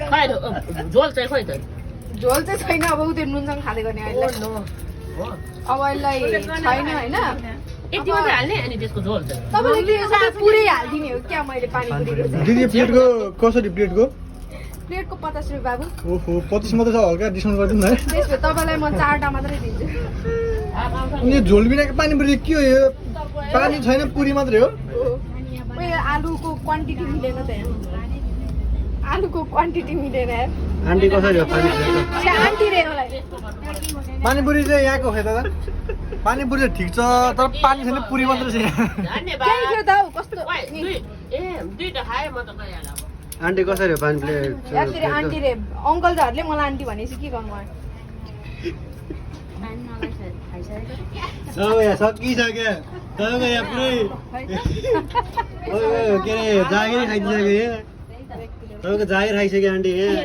खै झोल चाहिँ खै त झोल चाहिँ छैन अब उतिर नुनसँग खाँदै गर्ने अहिले अब यसलाई छैन होइन यति मात्रै हाल्ने अनि त्यसको झोल चाहिँ तपाईँले त्यो सबै पुरै हालिदिने हो क्या मैले पानीपुरीको दिदी प्लेटको कसरी प्लेटको प्लेटको 50 रुपियाँ बाबु ओहो 25 मात्रै छ हल्का डिस्काउन्ट गरिदिनु न है त्यसो भए तपाईँलाई म 4टा मात्रै दिन्छु अनि झोल बिनाको पानीपुरी के हो यो पानी छैन पुरी मात्रै हो आलुको क्वान्टिटी मिलेन त यहाँ आलुको क्वान्टिटी मिलेन यार आन्टी कसरी हो आन्टी रे मलाई पानीपुरी चाहिँ यहाँको हो दादा पानीपुरी चाहिँ ठिक छ तर पानी छैन पुरी मात्रै छ यहाँ त कस्तो दुईटा खाएँ म त गइहाल्यो आन्टी कसरी हो पानी प्लेट यार आन्टी रे अङ्कलहरूले मलाई आन्टी भनेपछि के गर्नु सकिसक्यो तपाईँको यहाँ पुरै के अरे जागिर खाइदिइसक्यो यहाँ तपाईँको जागिर खाइसक्यो आन्टी यहाँ